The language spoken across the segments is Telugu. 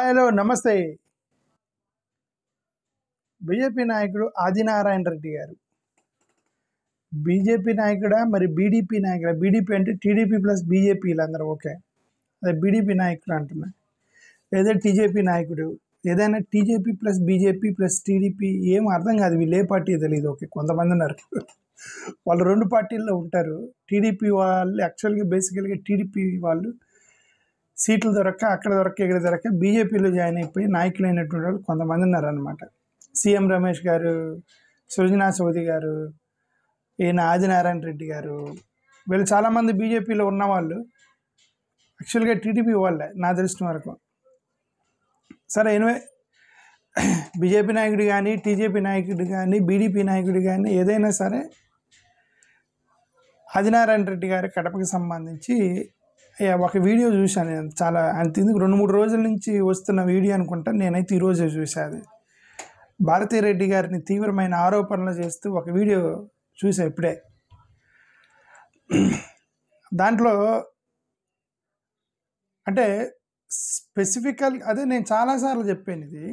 హలో నమస్తే. బీజేపీ నాయకుడు ఆదినారాయణ రెడ్డి గారు బీజేపీ నాయకుడా మరి బీడీపీ నాయకుడా? బీడీపీ అంటే టీడీపీ ప్లస్ బీజేపీ వీళ్ళందరూ ఓకే. అదే బీడీపీ నాయకుడు అంటున్నా, లేదా టీజేపీ నాయకుడు, ఏదైనా టీజేపీ ప్లస్ బీజేపీ ప్లస్ టీడీపీ ఏం అర్థం కాదు. వీళ్ళు ఏ పార్టీ తెలియదు. ఓకే, కొంతమంది ఉన్నారు వాళ్ళు రెండు పార్టీల్లో ఉంటారు. టీడీపీ వాళ్ళు యాక్చువల్గా బేసికల్గా టీడీపీ వాళ్ళు సీట్లు దొరక్క అక్కడ దొరక్క ఇక్కడ దొరక్క బీజేపీలో జాయిన్ అయిపోయి నాయకులు అయినటువంటి వాళ్ళు కొంతమంది ఉన్నారనమాట. సీఎం రమేష్ గారు, సృజనా చౌదరి గారు, ఈయన ఆదినారాయణ రెడ్డి గారు, వీళ్ళు చాలామంది బీజేపీలో ఉన్నవాళ్ళు యాక్చువల్గా టీడీపీ వాళ్ళే నా తెలిసిన వరకు. సరే, ఎనివే బీజేపీ నాయకుడు కానీ టీజేపీ నాయకుడు కానీ బీడీపీ నాయకుడు కానీ ఏదైనా సరే ఆదినారాయణ రెడ్డి గారి కడపకి సంబంధించి ఒక వీడియో చూశాను నేను. చాలా అంతెందుకు 2-3 రోజుల నుంచి వస్తున్న వీడియో అనుకుంటా. నేనైతే ఈరోజే చూశాను. భారతీరెడ్డి గారిని తీవ్రమైన ఆరోపణలు చేస్తూ ఒక వీడియో చూసా ఇప్పుడే. దాంట్లో అంటే స్పెసిఫికల్ అదే నేను చాలాసార్లు చెప్పాను, ఇది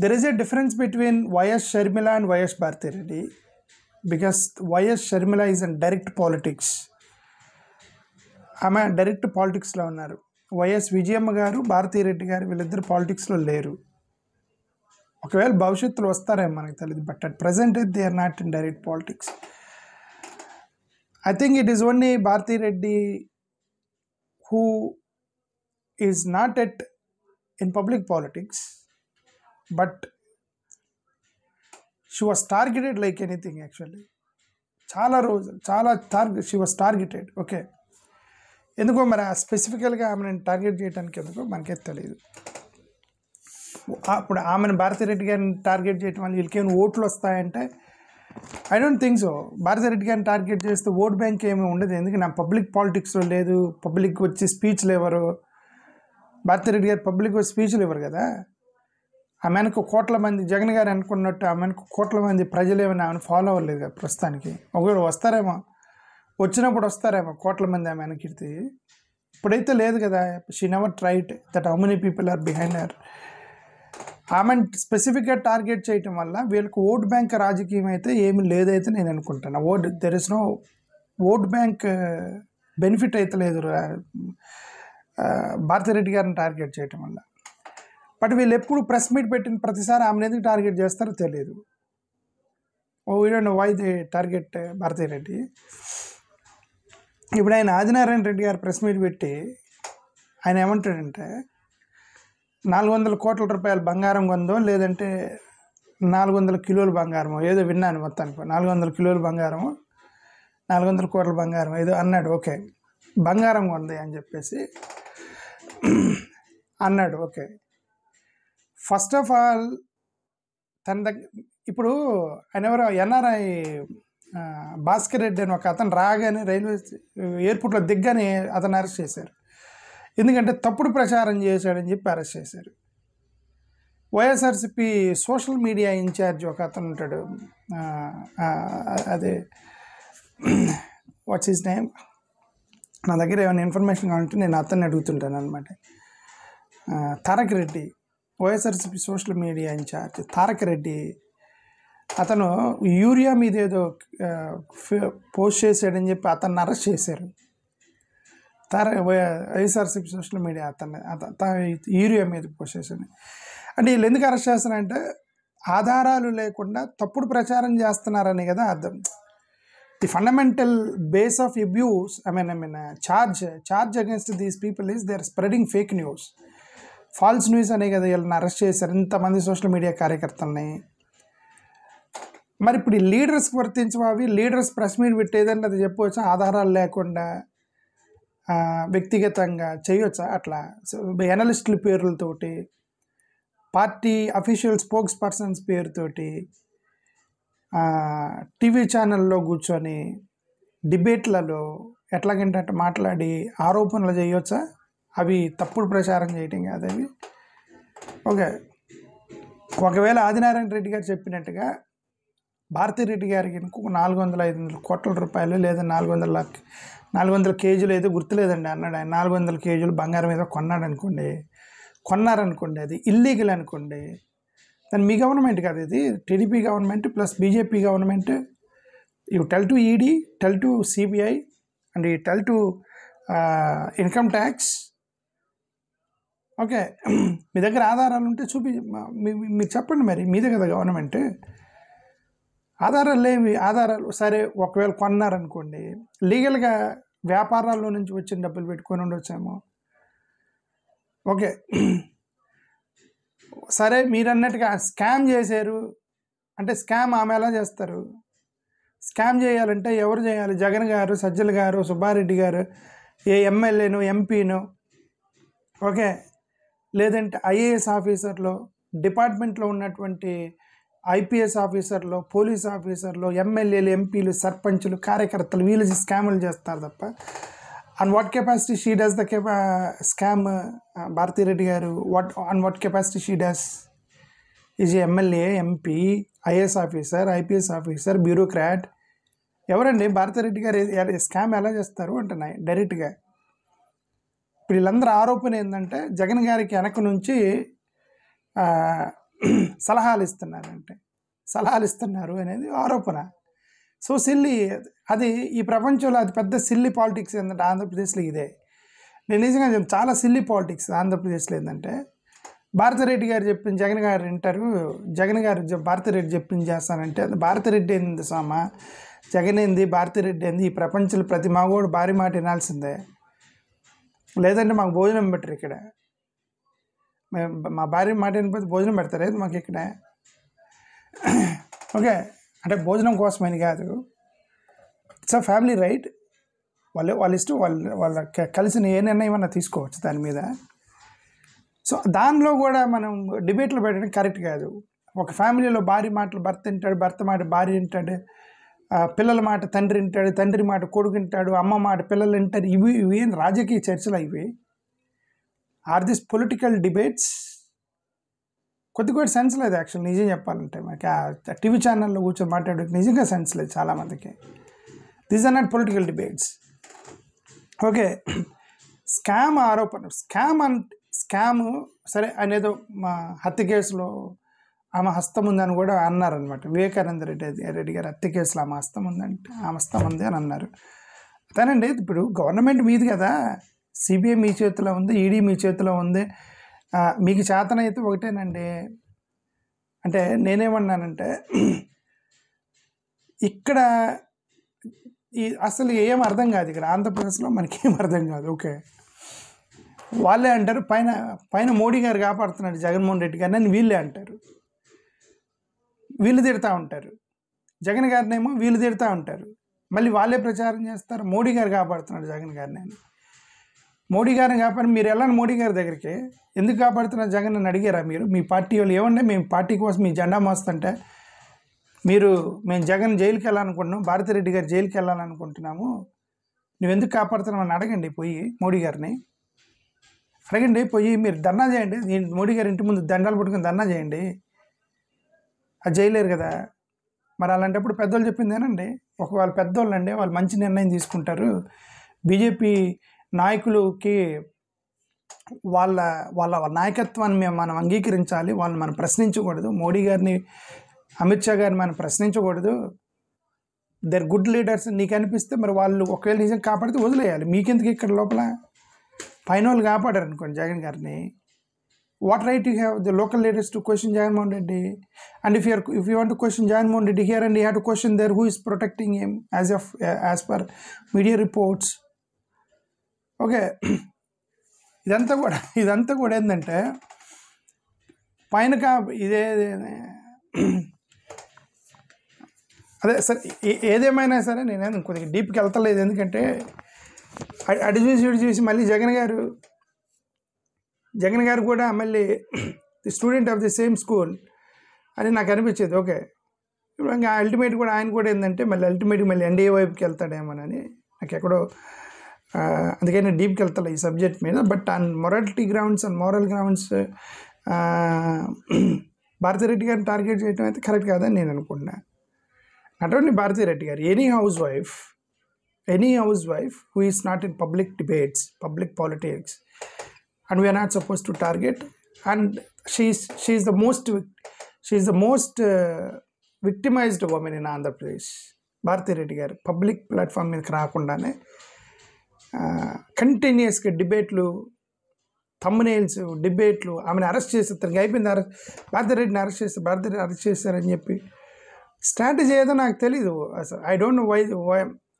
there is a difference between YS Sharmila and YS Bharathi Reddy. Because YS Sharmila is an direct politics. ఆమె డైరెక్ట్ పాలిటిక్స్లో ఉన్నారు. వైఎస్ విజయమ్మ గారు, భారతీరెడ్డి గారు వీళ్ళిద్దరు పాలిటిక్స్లో లేరు. ఒకవేళ భవిష్యత్తులో వస్తారేమో మనకు తెలియదు, but at present they are not in direct politics. I think it is only Bharathi Reddy who is not in public politics, but she was targeted like anything actually. చాలా రోజులు she was targeted. ఓకే, ఎందుకో మరి స్పెసిఫికల్గా ఆమెను టార్గెట్ చేయడానికి ఎందుకో మనకే తెలియదు. అప్పుడు ఆమెను భారతీరెడ్డి గారిని టార్గెట్ చేయడం వల్ల వీళ్ళకేమైనా ఓట్లు వస్తాయంటే I don't think so. Bharathi Reddy గారిని టార్గెట్ చేస్తే ఓట్ బ్యాంక్ ఏమీ ఉండదు. ఎందుకంటే నా పబ్లిక్ పాలిటిక్స్లో లేదు. పబ్లిక్ వచ్చి స్పీచ్లు ఇవ్వరు. భారతీరెడ్డి గారు పబ్లిక్ వచ్చి స్పీచ్లు ఇవ్వరు కదా. ఆమెకు కోట్ల మంది, జగన్ గారు అనుకున్నట్టు ఆమెకు కోట్ల మంది ప్రజలు ఏమైనా ఆమెను ఫాలో అవ్వలేదు కదా ప్రస్తుతానికి. ఒకవేళ వస్తారేమో, వచ్చినప్పుడు వస్తారేమో కోట్ల మంది ఆమె వెనక్కి. ఇప్పుడైతే లేదు కదా. She never tried that how many people are behind her. ఆమెను స్పెసిఫిక్గా టార్గెట్ చేయటం వల్ల వీళ్ళకి ఓట్ బ్యాంక్ రాజకీయం అయితే ఏమి లేదైతే నేను అనుకుంటాను. There is no vote bank benefit అయితే లేదు భారతీరెడ్డి గారిని టార్గెట్ చేయటం వల్ల. బట్ వీళ్ళు ఎప్పుడు ప్రెస్ మీట్ పెట్టిన ప్రతిసారి ఆమెను ఎందుకు టార్గెట్ చేస్తారో తెలియదు. We don't know why they target Bharathi Reddy. ఇప్పుడు ఆయన ఆదినారాయణ రెడ్డి గారు ప్రెస్ మీట్ పెట్టి ఆయన ఏమంటాడంటే 400 కోట్ల రూపాయల బంగారం కొందో, లేదంటే 400 కిలోల బంగారమో ఏదో విన్నాను. మొత్తానికి 400 కిలోల బంగారము, 400 కోట్ల బంగారం ఏదో అన్నాడు. ఓకే, బంగారం కొంది అని చెప్పేసి అన్నాడు. ఓకే, ఫస్ట్ ఆఫ్ ఆల్ తన దగ్గర ఇప్పుడు ఆయన ఎవరో ఎన్ఆర్ఐ భాస్కర్ రెడ్డి అని ఒక అతను రాగానే రైల్వే ఎయిర్పోర్ట్లో దిగ్గానే అతను అరెస్ట్ చేశారు. ఎందుకంటే తప్పుడు ప్రచారం చేశాడని చెప్పి అరెస్ట్ చేశారు. వైఎస్ఆర్సిపి సోషల్ మీడియా ఇన్ఛార్జ్ ఒక అతను ఉంటాడు, అదే వాట్స్ హిస్ నేమ్, నా దగ్గర ఏమైనా ఇన్ఫర్మేషన్ కావాలంటే నేను అతన్ని అడుగుతుంటాను అనమాట. Tarak Reddy, YSRCP social media incharge Tarak Reddy. అతను యూరియా మీద ఏదో పోస్ట్ చేశాడని చెప్పి అతన్ని అరెస్ట్ చేశారు. వైఎస్ఆర్సిపి సోషల్ మీడియా యూరియా మీద పోస్ట్ చేశాను. అంటే వీళ్ళు ఎందుకు అరెస్ట్ చేస్తున్నారంటే ఆధారాలు లేకుండా తప్పుడు ప్రచారం చేస్తున్నారని కదా అర్థం. The fundamental base of abuse I mean charge against these people is they are spreading fake news, false news అనే కదా వీళ్ళని అరెస్ట్ చేశారు ఇంతమంది సోషల్ మీడియా కార్యకర్తల్ని. మరి ఇప్పుడు ఈ లీడర్స్కి వర్తించవు అవి. లీడర్స్ ప్రెస్ మీట్ పెట్టేదంటే అది చెప్పవచ్చు, ఆధారాలు లేకుండా వ్యక్తిగతంగా చేయొచ్చా అట్లా? ఎనలిస్టుల పేర్లతోటి, పార్టీ అఫీషియల్ స్పోక్స్ పర్సన్స్ పేరుతోటి టీవీ ఛానల్లో కూర్చొని డిబేట్లలో ఎట్లాగంటే అట్లా మాట్లాడి ఆరోపణలు చేయొచ్చా? అవి తప్పుడు ప్రచారం చేయటం కాదు అవి. ఓకే, ఒకవేళ ఆదినారాయణ రెడ్డి గారు చెప్పినట్టుగా భారతిరెడ్డి గారికి ఇంకొక 400-500 కోట్ల రూపాయలు లేదా 400 కేజీలు ఏదో గుర్తులేదండి అన్నాడు ఆయన. 400 కేజీలు బంగారం ఏదో కొన్నారనుకోండి, అది ఇల్లీగల్ అనుకోండి, దాన్ని మీ గవర్నమెంట్ కాదు, ఇది TDP government plus BJP government. You tell to ED, tell to CBI and you tell to income tax. Okay, మీ దగ్గర ఆధారాలు ఉంటే మీరు చెప్పండి. మరి మీదే కదా గవర్నమెంట్. ఆధారాలు సరే ఒకవేళ కొన్నారనుకోండి, లీగల్గా వ్యాపారాల్లో నుంచి వచ్చిన డబ్బులు పెట్టుకొని ఉండొచ్చేమో. ఓకే, సరే మీరు అన్నట్టుగా స్కామ్ చేశారు అంటే స్కామ్ ఆమె ఎలా చేస్తారు? స్కామ్ చేయాలంటే ఎవరు చేయాలి? జగన్ గారు, సజ్జల గారు, సుబ్బారెడ్డి గారు, ఏ ఎమ్మెల్యేను, ఎంపీను, ఓకే, లేదంటే ఐఏఎస్ ఆఫీసర్లో, డిపార్ట్మెంట్లో ఉన్నటువంటి ఐపీఎస్ ఆఫీసర్లు, పోలీస్ ఆఫీసర్లు, ఎమ్మెల్యేలు, ఎంపీలు, సర్పంచులు, కార్యకర్తలు, వీళ్ళు స్కాములు చేస్తారు తప్ప. On what capacity she does the scam? Bharathi Reddy garu on what capacity she does? Is MLA, MP, IAS officer, IPS officer, bureaucrat. ఎవరండి భారతిరెడ్డి గారు స్కామ్ ఎలా చేస్తారు అంటున్నాయి డైరెక్ట్గా. ఇప్పుడు వీళ్ళందరూ ఆరోపణ ఏంటంటే జగన్ గారికి వెనక నుంచి సలహాలు ఇస్తున్నారు అనేది ఆరోపణ. సో సిల్లీ అది. ఈ ప్రపంచంలో అది పెద్ద సిల్లీ పాలిటిక్స్ ఏంటంటే ఆంధ్రప్రదేశ్లో ఇదే. నేను నిజంగా చాలా సిల్లీ పాలిటిక్స్ ఆంధ్రప్రదేశ్లో ఏంటంటే, భారతిరెడ్డి గారు చెప్పింది జగన్ గారు వింటారు, జగన్ గారు భారతిరెడ్డి చెప్పింది చేస్తానంటే, భారతిరెడ్డి ఏంది సామా, జగన్ ఏంది, భారతిరెడ్డి ఏంది? ఈ ప్రపంచంలో ప్రతి మగవాడు భారీ మాట వినాల్సిందే, లేదంటే మాకు భోజనం పెట్టరు ఇక్కడ. మా భార్య మాట వినిపోతే భోజనం పెడతారు ఏది మాకు ఇక్కడ. ఓకే, అంటే భోజనం కోసమని కాదు, ఇట్స్ అ ఫ్యామిలీ రైట్. వాళ్ళ ఇష్టం, వాళ్ళ కలిసిన ఏ నిర్ణయం అన్నా తీసుకోవచ్చు దాని మీద. సో దానిలో కూడా మనం డిబేట్లు పెట్టడం కరెక్ట్ కాదు. ఒక ఫ్యామిలీలో భార్య మాటలు భర్త వింటాడు, భర్త మాట భార్య వింటాడు, పిల్లల మాట తండ్రి వింటాడు, తండ్రి మాట కొడుకు వింటాడు, అమ్మ మాట పిల్లలు వింటారు. ఇవి ఏం రాజకీయ చర్చలు ఇవి? Are this political debates? కొద్దిగా సెన్స్ లేదు యాక్చువల్, నిజం చెప్పాలంటే. మనకి టీవీ ఛానల్లో కూర్చొని మాట్లాడే నిజంగా సెన్స్ లేదు చాలామందికి. These are not political debates. Okay, scam ఆరోపణ, స్కామ్ సరే అనేదో మా హత్య కేసులో ఆమె హస్తం ఉందని కూడా అన్నారనమాట. వివేకానంద రెడ్డి గారు హత్య కేసులో ఆమె హస్తం ఉంది అని అన్నారు. అదేనండి, ఇప్పుడు గవర్నమెంట్ మీది కదా, సిబిఐ మీ చేతిలో ఉంది, ఈడీ మీ చేతిలో ఉంది. మీకు చేతనైతే ఒకటేనండి. అంటే నేనేమన్నానంటే, ఇక్కడ అసలు ఏం అర్థం కాదు ఇక్కడ ఆంధ్రప్రదేశ్లో, మనకేం అర్థం కాదు. ఓకే, వాళ్ళే అంటారు పైన మోడీ గారు కాపాడుతున్నాడు జగన్మోహన్ రెడ్డి గారిని అని వీళ్ళే అంటారు. వీళ్ళు తిడతా ఉంటారు జగన్ గారినేమో, వీళ్ళు తిడతా ఉంటారు. మళ్ళీ వాళ్ళే ప్రచారం చేస్తారు మోడీ గారు కాపాడుతున్నాడు జగన్ గారిని అని. మోడీ గారిని కాపాడి మీరు వెళ్ళండి మోడీ గారి దగ్గరికి, ఎందుకు కాపాడుతున్నారు జగన్ అని అడిగారా మీరు? మీ పార్టీ వాళ్ళు ఏమంటే మేము పార్టీ కోసం మీ జెండా మోస్తుంటే మేము జగన్ జైలుకి వెళ్ళాలనుకుంటున్నాం, భారతిరెడ్డి గారు జైలుకి వెళ్ళాలనుకుంటున్నాము, నువ్వెందుకు కాపాడుతున్నావు అని అడగండి పోయి మోడీ గారిని. అడగండి పోయి, మీరు ధర్నా చేయండి, మోడీ గారి ఇంటి ముందు దండాలు పట్టుకుని ధర్నా చేయండి. అది చేయలేరు కదా. మరి అలాంటప్పుడు పెద్దోళ్ళు చెప్పిందేనండి. ఒకవేళ పెద్దోళ్ళు అండి, వాళ్ళు మంచి నిర్ణయం తీసుకుంటారు. బీజేపీ నాయకులకి వాళ్ళ నాయకత్వాన్ని మనం అంగీకరించాలి, వాళ్ళని మనం ప్రశ్నించకూడదు. మోడీ గారిని, అమిత్ షా గారిని మనం ప్రశ్నించకూడదు. దర్ గుడ్ లీడర్స్ నీకు అనిపిస్తే మరి వాళ్ళు ఒకవేళ నిజం కాపాడితే వదిలేయాలి. మీకెందుకు ఇక్కడ లోపల? పైన వాళ్ళు కాపాడారు అనుకోండి జగన్ గారిని, what right you have the local leaders to question Jaganmohan Reddy? And if you want to question Jaganmohan Reddy here and you have to question there who is protecting him as per media reports. Okay, ఇదంతా కూడా ఏంటంటే పైన ఇదే అదే సరే, ఏదేమైనా సరే నేను కొద్దిగా డీప్కి వెళ్తలేదు. ఎందుకంటే అటు చూసి మళ్ళీ జగన్ గారు కూడా మళ్ళీ the student of the same school అని నాకు అనిపించేది. ఓకే, ఇప్పుడు ఇంకా అల్టిమేట్ కూడా ఆయన కూడా ఏంటంటే మళ్ళీ ఎన్డీఏ వైపుకి వెళ్తాడేమోనని నాకు ఎక్కడో, అందుకని డీప్కి వెళ్తా ఈ సబ్జెక్ట్ మీద. But on morality grounds and moral grounds Bharathi Reddy గారిని టార్గెట్ చేయడం అయితే కరెక్ట్ కాదని నేను అనుకుంటున్నా. నాట్ ఓన్లీ భారతీ రెడ్డి గారు, any house wife who is not in public debates, public politics, and we are not supposed to target, and she is the most victimized woman in Andhra Pradesh. Bharathi Reddy గారు పబ్లిక్ ప్లాట్ఫామ్ మీదకి రాకుండానే కంటిన్యూస్గా డిబేట్లు, థంబ్నెయిల్స్, డిబేట్లు, ఆమెను అరెస్ట్ చేసి తనకి అయిపోయింది, భారతీ రెడ్డిని అరెస్ట్ చేశారని చెప్పి స్ట్రాటజీ ఏదో నాకు తెలీదు అసలు. I don't know why.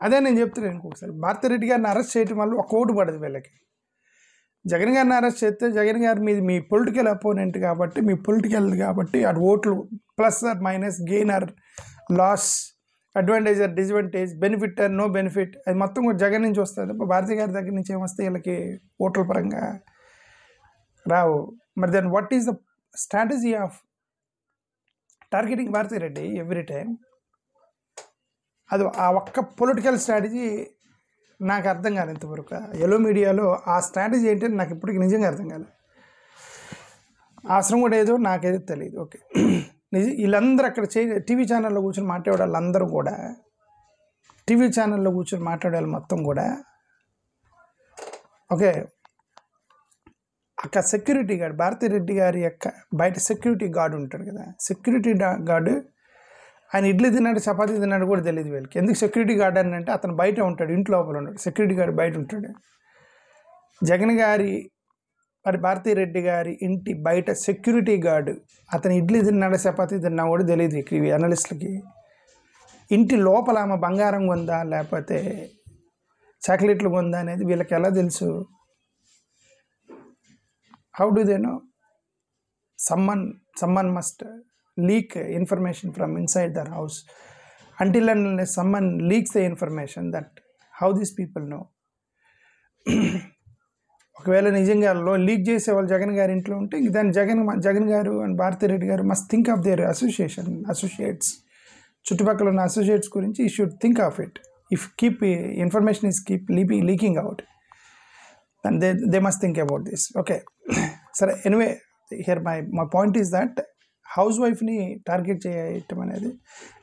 అదే నేను చెప్తున్నాను ఇంకొకసారి, భారతీ రెడ్డి గారిని అరెస్ట్ చేయడం వల్ల ఒక ఓటు పడదు వీళ్ళకి. జగన్ గారిని అరెస్ట్ చేస్తే జగన్ గారి మీద మీ పొలిటికల్ అపోనెంట్ కాబట్టి, అది ఓట్లు plus or minus, gain or loss, advantage or disadvantage, benefit or no benefit, అది మొత్తం కూడా జగన్ నుంచి వస్తుంది. భారతీ గారి దగ్గర నుంచి ఏమొస్తే వీళ్ళకి ఓట్ల పరంగా రావు. మరి then what is the strategy of targeting Bharathi Reddy every time? అది ఆ ఒక్క పొలిటికల్ స్ట్రాటజీ నాకు అర్థం కాదు ఇంతవరకు. ఎల్లో మీడియాలో ఆ స్ట్రాటజీ ఏంటంటే నాకు ఇప్పటికి నిజంగా అర్థం కాలేదు. అవసరం కూడా ఏదో నాకేదో తెలియదు. ఓకే, వీళ్ళందరూ అక్కడ టీవీ ఛానల్లో కూర్చొని మాట్లాడే వాళ్ళందరూ కూడా, టీవీ ఛానల్లో కూర్చొని మాట్లాడే వాళ్ళు మొత్తం కూడా ఓకే, అక్కడ సెక్యూరిటీ గార్డ్, భారతీ రెడ్డి గారి యొక్క బయట సెక్యూరిటీ గార్డు ఉంటాడు కదా, సెక్యూరిటీ గార్డు ఆయన ఇడ్లీ తిన్నాడు, చపాతీ తిన్నాడు కూడా తెలియదు వీళ్ళకి. ఎందుకు సెక్యూరిటీ గార్డ్ అని అంటే అతను బయట ఉంటాడు, ఇంటి లోపల ఉంటాడు. సెక్యూరిటీ గార్డ్ బయట ఉంటాడు. జగన్ గారి మరి భారతీ రెడ్డి గారి ఇంటి బయట సెక్యూరిటీ గార్డు అతను ఇడ్లీ తిన్నాడు, చపాతీ తిన్నా కూడా తెలియదు ఇవి అనలిస్టులకి. ఇంటి లోపల ఆమె బంగారం కొందా లేకపోతే చాక్లెట్లు కొందా అనేది వీళ్ళకి ఎలా తెలుసు? How do they know? someone must leak information from inside their house. Until and unless someone leaks the information, that how these people know? ఒకవేళ నిజంగా లీక్ చేసే వాళ్ళు జగన్ గారి ఇంట్లో ఉంటే ఇంక దాన్ని జగన్ గారు అండ్ భారతీ రెడ్డి గారు must think of their associates, చుట్టుపక్కల ఉన్న అసోసియేట్స్ గురించి ఈ should think of it. If information is keep leaking out, and they must think about this. Okay, సరే, anyway here my point is that house వైఫ్ని టార్గెట్ చేయటం అనేది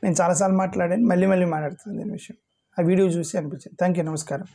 నేను చాలాసార్లు మాట్లాడాను, మళ్ళీ మాట్లాడుతున్నాను దీని విషయం. ఆ వీడియో చూసి అనిపించింది. థ్యాంక్ యూ, నమస్కారం.